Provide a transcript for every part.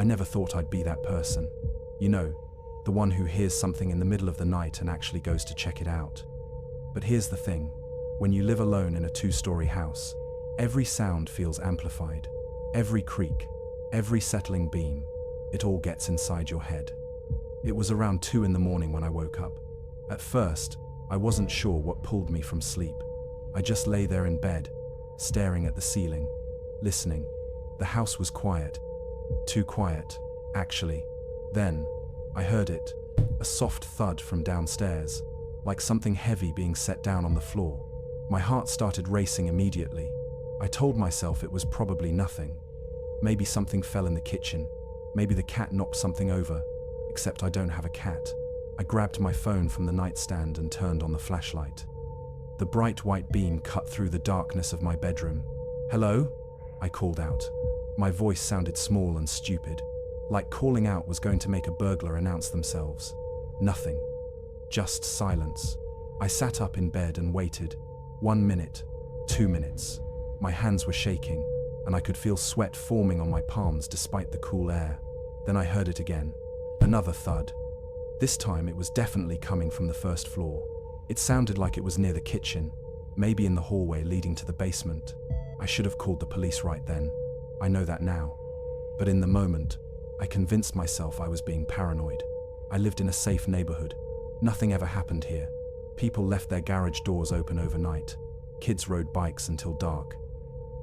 never thought I'd be that person. You know, the one who hears something in the middle of the night and actually goes to check it out. But here's the thing. When you live alone in a 2-story house, every sound feels amplified. Every creak, every settling beam, it all gets inside your head. It was around 2 in the morning when I woke up. At first, I wasn't sure what pulled me from sleep. I just lay there in bed, staring at the ceiling, listening. The house was quiet. Too quiet, actually. Then, I heard it, a soft thud from downstairs, like something heavy being set down on the floor. My heart started racing immediately. I told myself it was probably nothing. Maybe something fell in the kitchen. Maybe the cat knocked something over, except I don't have a cat. I grabbed my phone from the nightstand and turned on the flashlight. The bright white beam cut through the darkness of my bedroom. "Hello?" I called out. My voice sounded small and stupid, like calling out was going to make a burglar announce themselves. Nothing. Just silence. I sat up in bed and waited. 1 minute, 2 minutes. My hands were shaking, and I could feel sweat forming on my palms despite the cool air. Then I heard it again. Another thud. This time it was definitely coming from the first floor. It sounded like it was near the kitchen, maybe in the hallway leading to the basement. I should have called the police right then. I know that now. But in the moment, I convinced myself I was being paranoid. I lived in a safe neighborhood. Nothing ever happened here. People left their garage doors open overnight. Kids rode bikes until dark.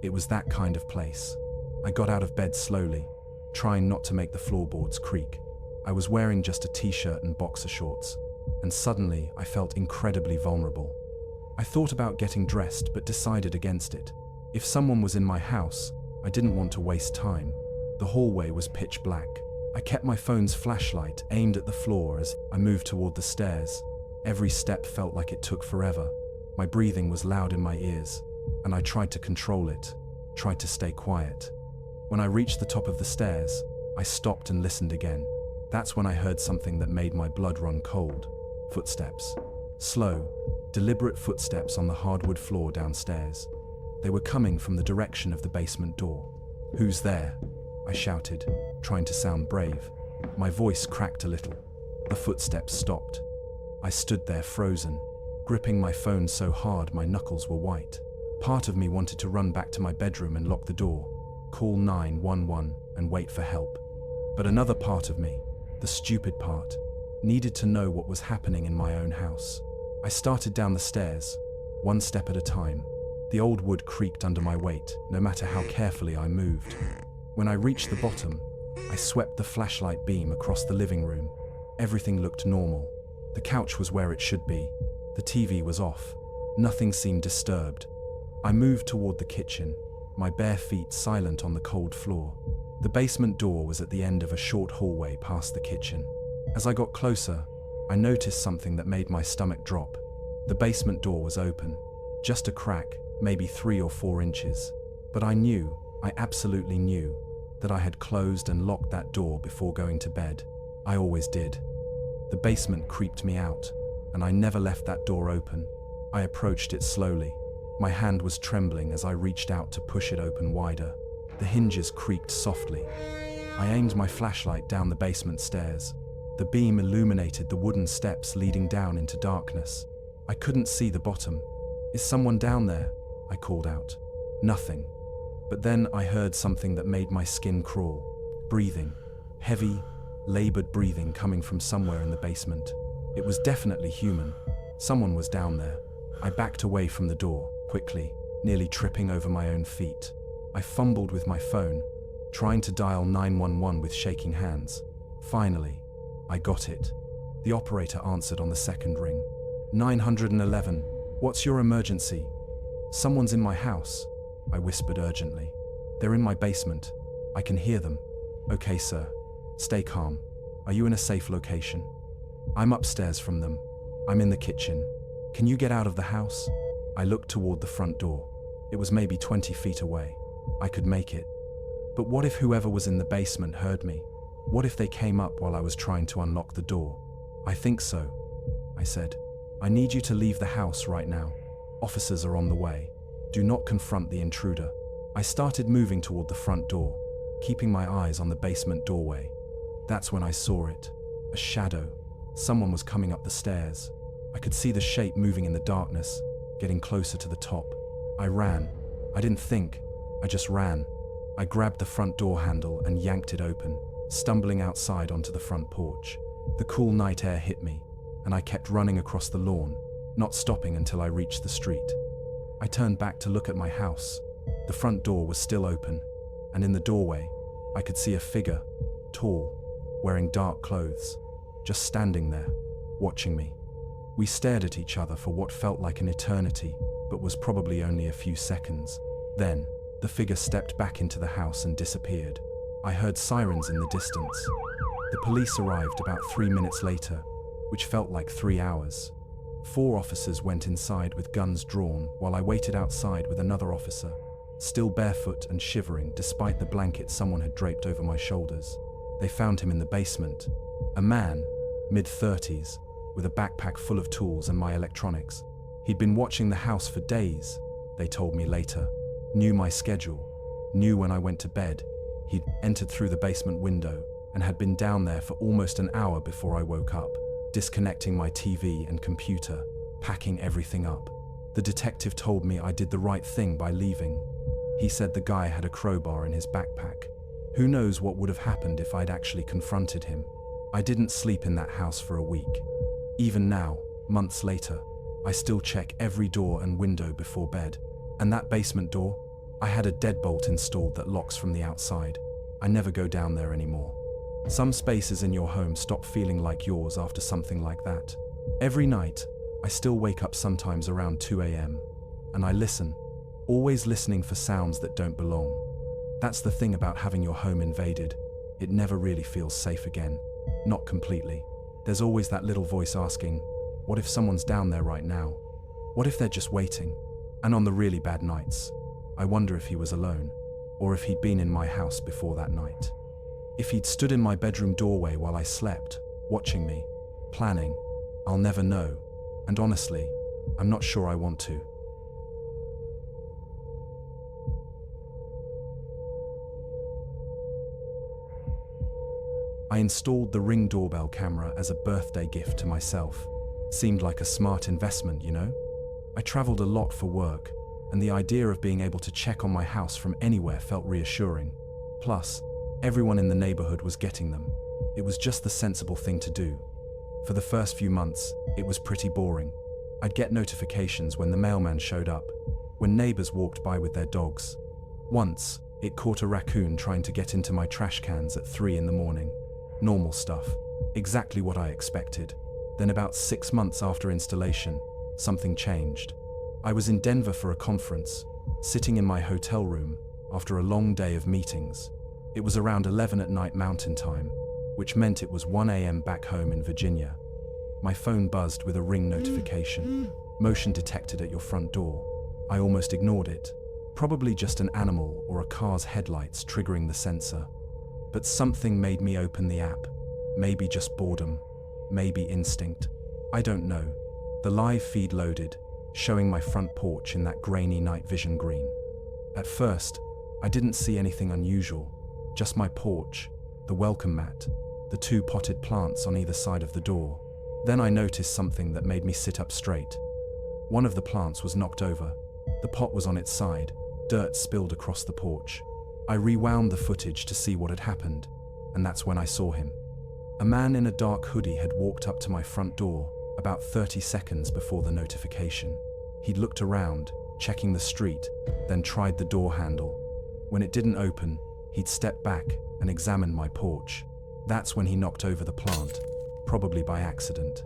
It was that kind of place. I got out of bed slowly, trying not to make the floorboards creak. I was wearing just a t-shirt and boxer shorts, and suddenly I felt incredibly vulnerable. I thought about getting dressed but decided against it. If someone was in my house, I didn't want to waste time. The hallway was pitch black. I kept my phone's flashlight aimed at the floor as I moved toward the stairs. Every step felt like it took forever. My breathing was loud in my ears, and I tried to control it, tried to stay quiet. When I reached the top of the stairs, I stopped and listened again. That's when I heard something that made my blood run cold. Footsteps. Slow, deliberate footsteps on the hardwood floor downstairs. They were coming from the direction of the basement door. "Who's there?" I shouted, trying to sound brave. My voice cracked a little. The footsteps stopped. I stood there frozen, gripping my phone so hard my knuckles were white. Part of me wanted to run back to my bedroom and lock the door, call 911 and wait for help. But another part of me, the stupid part, needed to know what was happening in my own house. I started down the stairs, one step at a time. The old wood creaked under my weight, no matter how carefully I moved. When I reached the bottom, I swept the flashlight beam across the living room. Everything looked normal. The couch was where it should be. The TV was off. Nothing seemed disturbed. I moved toward the kitchen, my bare feet silent on the cold floor. The basement door was at the end of a short hallway past the kitchen. As I got closer, I noticed something that made my stomach drop. The basement door was open, just a crack, maybe 3 or 4 inches. But I knew, I absolutely knew, that I had closed and locked that door before going to bed. I always did. The basement creeped me out, and I never left that door open. I approached it slowly. My hand was trembling as I reached out to push it open wider. The hinges creaked softly. I aimed my flashlight down the basement stairs. The beam illuminated the wooden steps leading down into darkness. I couldn't see the bottom. "Is someone down there?" I called out. Nothing. But then I heard something that made my skin crawl. Breathing. Heavy, labored breathing coming from somewhere in the basement. It was definitely human. Someone was down there. I backed away from the door, quickly, nearly tripping over my own feet. I fumbled with my phone, trying to dial 911 with shaking hands. Finally, I got it. The operator answered on the second ring. 911, what's your emergency? Someone's in my house, I whispered urgently. They're in my basement. I can hear them. Okay, sir. Stay calm. Are you in a safe location? I'm upstairs from them. I'm in the kitchen. Can you get out of the house? I looked toward the front door. It was maybe 20 feet away. I could make it. But what if whoever was in the basement heard me? What if they came up while I was trying to unlock the door? I think so, I said. I need you to leave the house right now. Officers are on the way. Do not confront the intruder. I started moving toward the front door. keeping my eyes on the basement doorway. That's when I saw it. A shadow. Someone was coming up the stairs. I could see the shape moving in the darkness, getting closer to the top. I ran. I didn't think. I just ran. I grabbed the front door handle and yanked it open, stumbling outside onto the front porch. The cool night air hit me, and I kept running across the lawn, not stopping until I reached the street. I turned back to look at my house. The front door was still open, and in the doorway, I could see a figure, tall, wearing dark clothes, just standing there, watching me. We stared at each other for what felt like an eternity, but was probably only a few seconds. Then, the figure stepped back into the house and disappeared. I heard sirens in the distance. The police arrived about 3 minutes later, which felt like 3 hours. 4 officers went inside with guns drawn while I waited outside with another officer, still barefoot and shivering despite the blanket someone had draped over my shoulders. They found him in the basement. A man, mid-30s, with a backpack full of tools and my electronics. He'd been watching the house for days, they told me later. Knew my schedule, knew when I went to bed. He'd entered through the basement window and had been down there for almost an hour before I woke up, disconnecting my TV and computer, packing everything up. The detective told me I did the right thing by leaving. He said the guy had a crowbar in his backpack. Who knows what would have happened if I'd actually confronted him. I didn't sleep in that house for a week. Even now, months later, I still check every door and window before bed. And that basement door? I had a deadbolt installed that locks from the outside. I never go down there anymore. Some spaces in your home stop feeling like yours after something like that. Every night, I still wake up sometimes around 2 a.m. and I listen, always listening for sounds that don't belong. That's the thing about having your home invaded. It never really feels safe again. Not completely. There's always that little voice asking, what if someone's down there right now? What if they're just waiting? And on the really bad nights, I wonder if he was alone, or if he'd been in my house before that night. If he'd stood in my bedroom doorway while I slept, watching me, planning, I'll never know, and honestly, I'm not sure I want to. I installed the Ring doorbell camera as a birthday gift to myself. Seemed like a smart investment, you know? I traveled a lot for work, and the idea of being able to check on my house from anywhere felt reassuring. Plus, everyone in the neighborhood was getting them. It was just the sensible thing to do. For the first few months, it was pretty boring. I'd get notifications when the mailman showed up, when neighbors walked by with their dogs. Once, it caught a raccoon trying to get into my trash cans at 3 in the morning. Normal stuff. Exactly what I expected. Then about 6 months after installation, something changed. I was in Denver for a conference, sitting in my hotel room after a long day of meetings. It was around 11 at night Mountain Time, which meant it was 1 a.m. back home in Virginia. My phone buzzed with a Ring notification. Motion detected at your front door. I almost ignored it. Probably just an animal or a car's headlights triggering the sensor. But something made me open the app. Maybe just boredom. Maybe instinct. I don't know. The live feed loaded, showing my front porch in that grainy night vision green. At first, I didn't see anything unusual. Just my porch, the welcome mat, the 2 potted plants on either side of the door. Then I noticed something that made me sit up straight. One of the plants was knocked over. The pot was on its side, dirt spilled across the porch. I rewound the footage to see what had happened, and that's when I saw him. A man in a dark hoodie had walked up to my front door about 30 seconds before the notification. He'd looked around, checking the street, then tried the door handle. When it didn't open, he'd stepped back and examined my porch. That's when he knocked over the plant, probably by accident.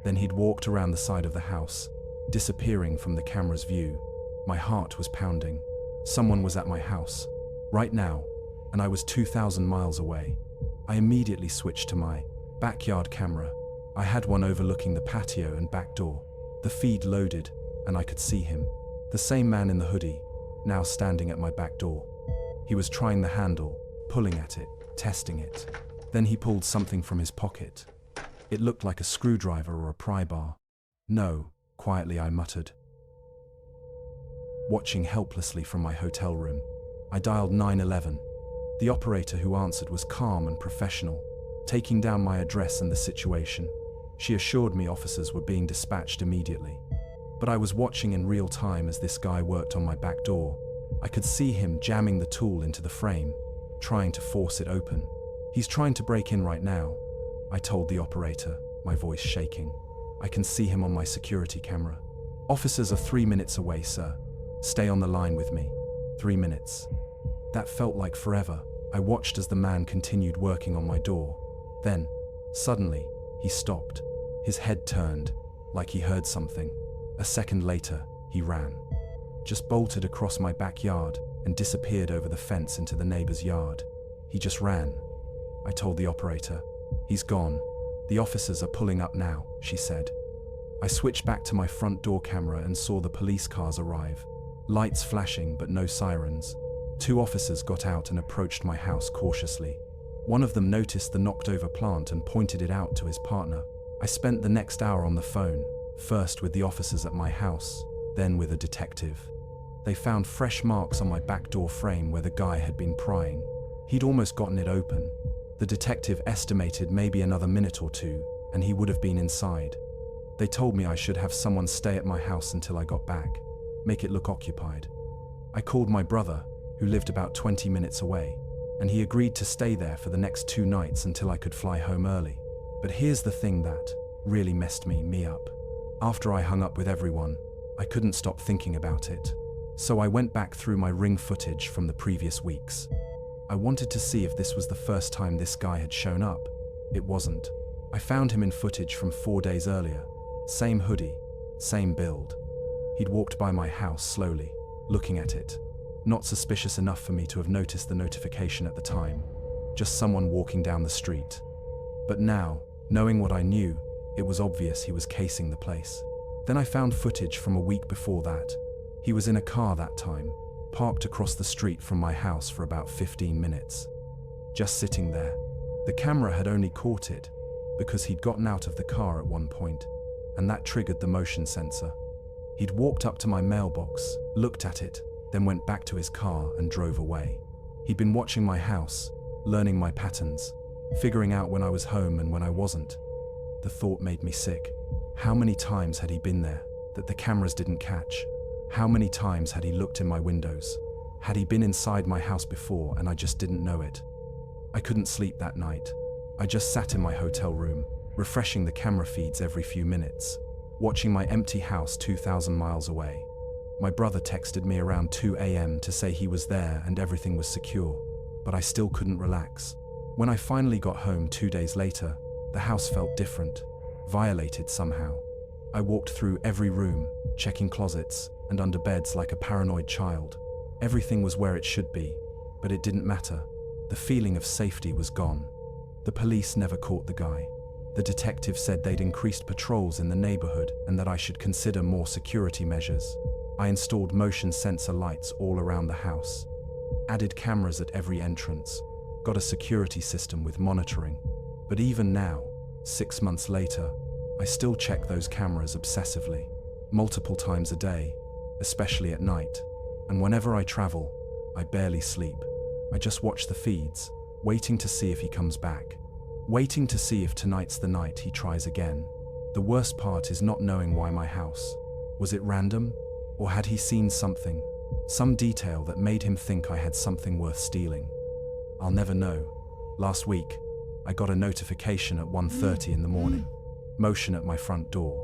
Then he'd walked around the side of the house, disappearing from the camera's view. My heart was pounding. Someone was at my house, right now, and I was 2,000 miles away. I immediately switched to my backyard camera. I had one overlooking the patio and back door. The feed loaded, and I could see him. The same man in the hoodie, now standing at my back door. He was trying the handle, pulling at it, testing it. Then he pulled something from his pocket. It looked like a screwdriver or a pry bar. No, quietly I muttered. Watching helplessly from my hotel room, I dialed 911. The operator who answered was calm and professional, taking down my address and the situation. She assured me officers were being dispatched immediately. But I was watching in real time as this guy worked on my back door. I could see him jamming the tool into the frame, trying to force it open. "He's trying to break in right now," I told the operator, my voice shaking. "I can see him on my security camera." "Officers are 3 minutes away, sir. Stay on the line with me." 3 minutes. That felt like forever. I watched as the man continued working on my door. Then, suddenly, he stopped. His head turned, like he heard something. A second later, he ran. Just bolted across my backyard and disappeared over the fence into the neighbor's yard. He just ran. I told the operator. "He's gone. The officers are pulling up now," she said. I switched back to my front door camera and saw the police cars arrive. Lights flashing, but no sirens. 2 officers got out and approached my house cautiously. One of them noticed the knocked-over plant and pointed it out to his partner. I spent the next hour on the phone, first with the officers at my house, then with a detective. They found fresh marks on my back door frame where the guy had been prying. He'd almost gotten it open. The detective estimated maybe another minute or 2, and he would have been inside. They told me I should have someone stay at my house until I got back, make it look occupied. I called my brother, who lived about 20 minutes away, and he agreed to stay there for the next 2 nights until I could fly home early. But here's the thing that really messed me up. After I hung up with everyone, I couldn't stop thinking about it. So I went back through my Ring footage from the previous weeks. I wanted to see if this was the first time this guy had shown up. It wasn't. I found him in footage from 4 days earlier. Same hoodie, same build. He'd walked by my house slowly, looking at it. Not suspicious enough for me to have noticed the notification at the time. Just someone walking down the street. But now, knowing what I knew, it was obvious he was casing the place. Then I found footage from a week before that. He was in a car that time, parked across the street from my house for about 15 minutes. Just sitting there. The camera had only caught it because he'd gotten out of the car at one point, and that triggered the motion sensor. He'd walked up to my mailbox, looked at it, then went back to his car and drove away. He'd been watching my house, learning my patterns, figuring out when I was home and when I wasn't. The thought made me sick. How many times had he been there that the cameras didn't catch? How many times had he looked in my windows? Had he been inside my house before and I just didn't know it? I couldn't sleep that night. I just sat in my hotel room, refreshing the camera feeds every few minutes, watching my empty house 2,000 miles away. My brother texted me around 2 a.m. to say he was there and everything was secure, but I still couldn't relax. When I finally got home 2 days later, the house felt different, violated somehow. I walked through every room, checking closets and under beds like a paranoid child. Everything was where it should be, but it didn't matter. The feeling of safety was gone. The police never caught the guy. The detective said they'd increased patrols in the neighborhood and that I should consider more security measures. I installed motion sensor lights all around the house, added cameras at every entrance, got a security system with monitoring. But even now, 6 months later, I still check those cameras obsessively, multiple times a day, especially at night. And whenever I travel, I barely sleep. I just watch the feeds, waiting to see if he comes back, waiting to see if tonight's the night he tries again. The worst part is not knowing why my house. Was it random? Or had he seen something, some detail that made him think I had something worth stealing? I'll never know. Last week, I got a notification at 1:30 in the morning. Motion at my front door.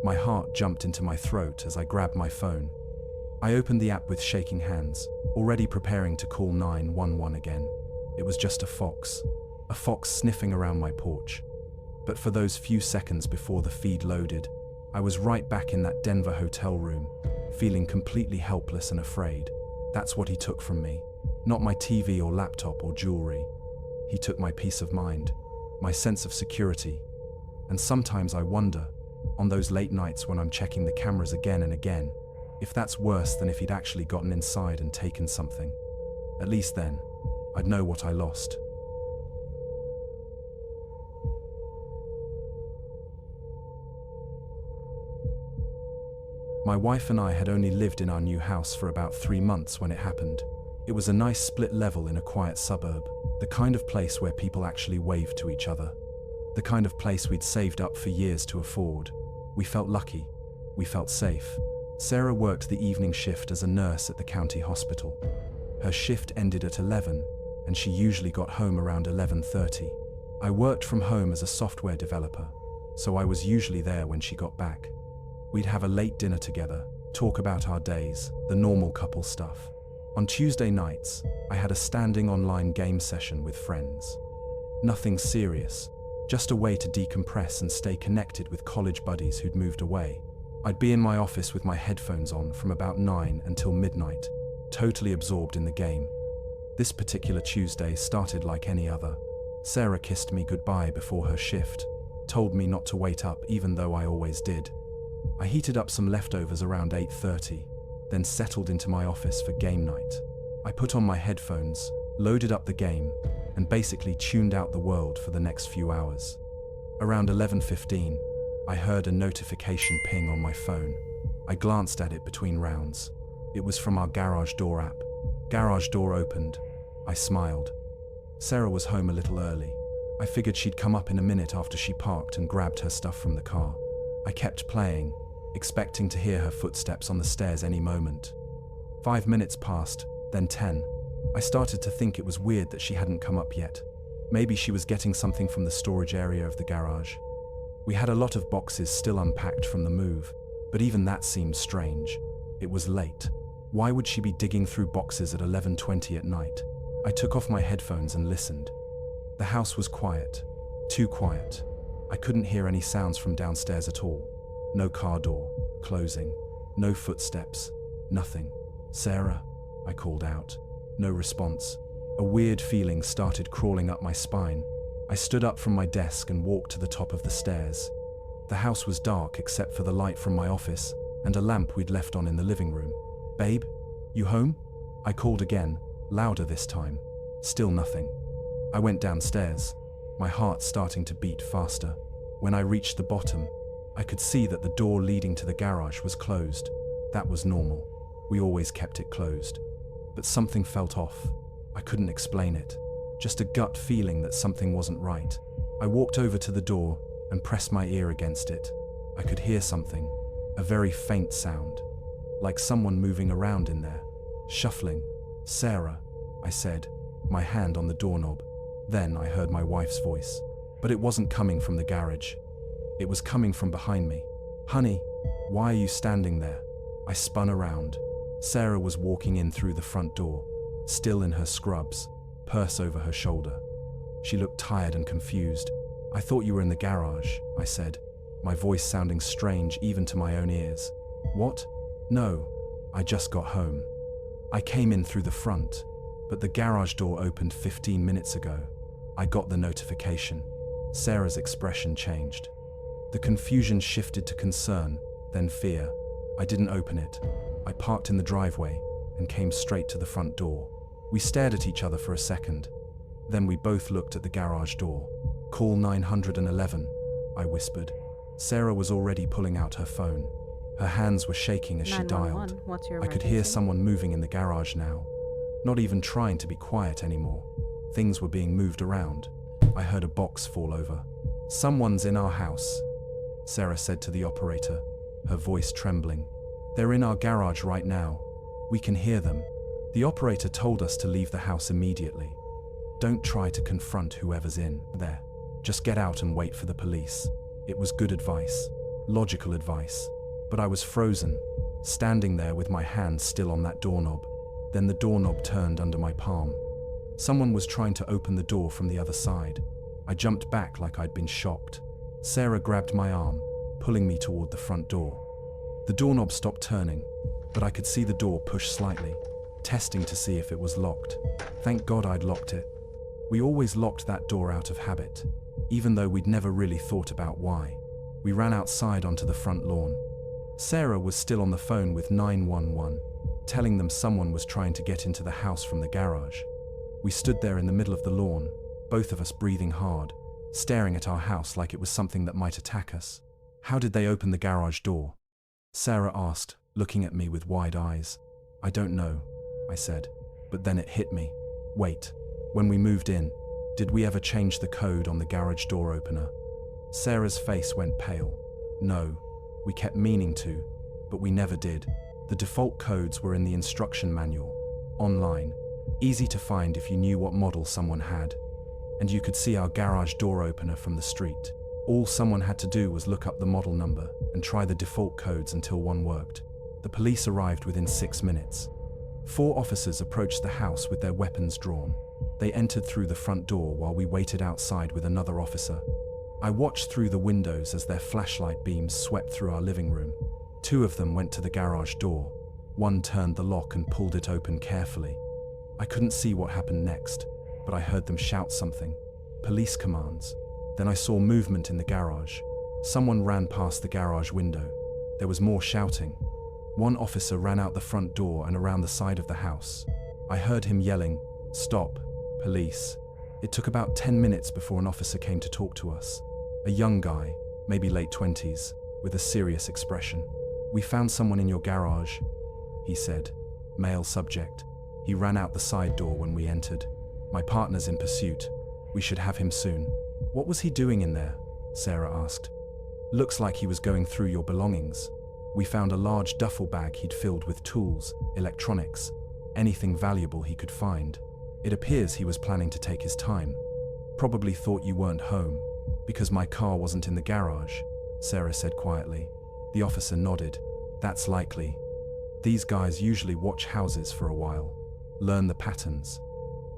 My heart jumped into my throat as I grabbed my phone. I opened the app with shaking hands, already preparing to call 911 again. It was just a fox sniffing around my porch. But for those few seconds before the feed loaded, I was right back in that Denver hotel room, feeling completely helpless and afraid. That's what he took from me. Not my TV or laptop or jewelry. He took my peace of mind, my sense of security. And sometimes I wonder, on those late nights when I'm checking the cameras again and again, if that's worse than if he'd actually gotten inside and taken something. At least then, I'd know what I lost. My wife and I had only lived in our new house for about 3 months when it happened. It was a nice split level in a quiet suburb, the kind of place where people actually waved to each other. The kind of place we'd saved up for years to afford. We felt lucky. We felt safe. Sarah worked the evening shift as a nurse at the county hospital. Her shift ended at 11, and she usually got home around 11:30. I worked from home as a software developer, so I was usually there when she got back. We'd have a late dinner together, talk about our days, the normal couple stuff. On Tuesday nights, I had a standing online game session with friends. Nothing serious, just a way to decompress and stay connected with college buddies who'd moved away. I'd be in my office with my headphones on from about 9 until midnight, totally absorbed in the game. This particular Tuesday started like any other. Sarah kissed me goodbye before her shift, told me not to wait up even though I always did. I heated up some leftovers around 8:30, then settled into my office for game night. I put on my headphones, loaded up the game, and basically tuned out the world for the next few hours. Around 11:15, I heard a notification ping on my phone. I glanced at it between rounds. It was from our garage door app. Garage door opened. I smiled. Sarah was home a little early. I figured she'd come up in a minute after she parked and grabbed her stuff from the car. I kept playing, expecting to hear her footsteps on the stairs any moment. 5 minutes passed, then 10. I started to think it was weird that she hadn't come up yet. Maybe she was getting something from the storage area of the garage. We had a lot of boxes still unpacked from the move, but even that seemed strange. It was late. Why would she be digging through boxes at 11:20 at night? I took off my headphones and listened. The house was quiet. Too quiet. I couldn't hear any sounds from downstairs at all. No car door closing. No footsteps. Nothing. "Sarah?" I called out. No response. A weird feeling started crawling up my spine. I stood up from my desk and walked to the top of the stairs. The house was dark except for the light from my office and a lamp we'd left on in the living room. "Babe, you home?" I called again, louder this time. Still nothing. I went downstairs, my heart starting to beat faster. When I reached the bottom, I could see that the door leading to the garage was closed. That was normal. We always kept it closed. But something felt off. I couldn't explain it. Just a gut feeling that something wasn't right. I walked over to the door and pressed my ear against it. I could hear something, a very faint sound, like someone moving around in there, shuffling. "Sarah," I said, my hand on the doorknob. Then I heard my wife's voice, but it wasn't coming from the garage. It was coming from behind me. "Honey, why are you standing there?" I spun around. Sarah was walking in through the front door, still in her scrubs, purse over her shoulder. She looked tired and confused. "I thought you were in the garage," I said, my voice sounding strange even to my own ears. "What? No, I just got home. I came in through the front, but the garage door opened 15 minutes ago. I got the notification." Sarah's expression changed. The confusion shifted to concern, then fear. I didn't open it. I parked in the driveway and came straight to the front door. We stared at each other for a second. Then we both looked at the garage door. "Call 911, I whispered. Sarah was already pulling out her phone. Her hands were shaking as she dialed. What's your I could hear someone moving in the garage now. Not even trying to be quiet anymore. Things were being moved around. I heard a box fall over. "Someone's in our house," Sarah said to the operator, her voice trembling. "They're in our garage right now. We can hear them." The operator told us to leave the house immediately. "Don't try to confront whoever's in there. Just get out and wait for the police." It was good advice, logical advice, but I was frozen, standing there with my hand still on that doorknob. Then the doorknob turned under my palm. Someone was trying to open the door from the other side. I jumped back like I'd been shocked. Sarah grabbed my arm, pulling me toward the front door. The doorknob stopped turning, but I could see the door push slightly, testing to see if it was locked. Thank God I'd locked it. We always locked that door out of habit, even though we'd never really thought about why. We ran outside onto the front lawn. Sarah was still on the phone with 911, telling them someone was trying to get into the house from the garage. We stood there in the middle of the lawn, both of us breathing hard, staring at our house like it was something that might attack us. "How did they open the garage door?" Sarah asked, looking at me with wide eyes. "I don't know," I said, But then it hit me. Wait, when we moved in, did we ever change the code on the garage door opener? Sarah's face went pale. No, we kept meaning to, but we never did. The default codes were in the instruction manual, online, easy to find if you knew what model someone had. And you could see our garage door opener from the street. All someone had to do was look up the model number and try the default codes until one worked. The police arrived within 6 minutes. 4 officers approached the house with their weapons drawn. They entered through the front door while we waited outside with another officer. I watched through the windows as their flashlight beams swept through our living room. 2 of them went to the garage door. One turned the lock and pulled it open carefully. I couldn't see what happened next, but I heard them shout something. Police commands. Then I saw movement in the garage. Someone ran past the garage window. There was more shouting. One officer ran out the front door and around the side of the house. I heard him yelling, "Stop, police." It took about 10 minutes before an officer came to talk to us. A young guy, maybe late 20s, with a serious expression. "We found someone in your garage," he said. Male subject. He ran out the side door when we entered. "My partner's in pursuit. We should have him soon." "What was he doing in there?" Sarah asked. "Looks like he was going through your belongings. We found a large duffel bag he'd filled with tools, electronics, anything valuable he could find. It appears he was planning to take his time. Probably thought you weren't home, because my car wasn't in the garage," Sarah said quietly. The officer nodded. "That's likely. These guys usually watch houses for a while, learn the patterns.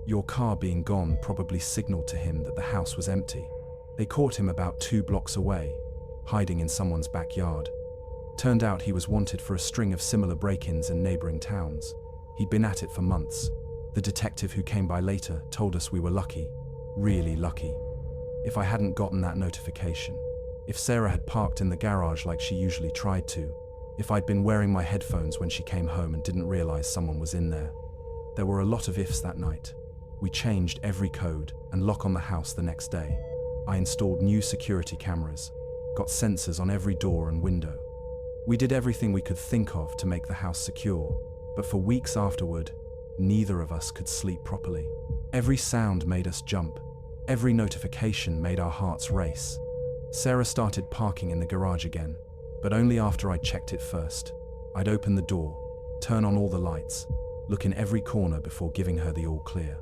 Your car being gone probably signaled to him that the house was empty. They caught him about 2 blocks away, hiding in someone's backyard. Turned out he was wanted for a string of similar break-ins in neighboring towns. He'd been at it for months. The detective who came by later told us we were lucky, really lucky. If I hadn't gotten that notification, if Sarah had parked in the garage like she usually tried to, if I'd been wearing my headphones when she came home and didn't realize someone was in there. There were a lot of ifs that night. We changed every code and lock on the house the next day. I installed new security cameras, got sensors on every door and window. We did everything we could think of to make the house secure, but for weeks afterward, neither of us could sleep properly. Every sound made us jump. Every notification made our hearts race. Sarah started parking in the garage again, but only after I'd checked it first. I'd open the door, turn on all the lights, look in every corner before giving her the all clear.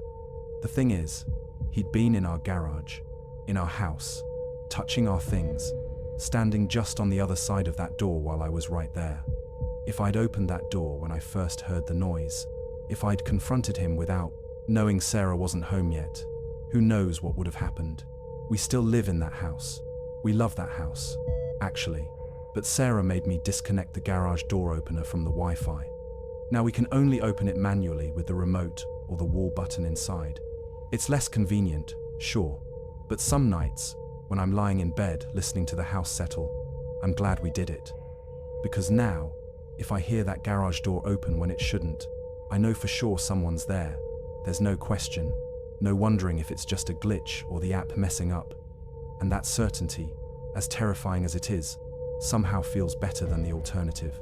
The thing is, he'd been in our garage, in our house, touching our things, standing just on the other side of that door while I was right there. If I'd opened that door when I first heard the noise, if I'd confronted him without knowing Sarah wasn't home yet, who knows what would have happened. We still live in that house. We love that house, actually. But Sarah made me disconnect the garage door opener from the Wi-Fi. Now we can only open it manually with the remote or the wall button inside. It's less convenient, sure, but some nights, when I'm lying in bed listening to the house settle, I'm glad we did it. Because now, if I hear that garage door open when it shouldn't, I know for sure someone's there. There's no question, no wondering if it's just a glitch or the app messing up. And that certainty, as terrifying as it is, somehow feels better than the alternative.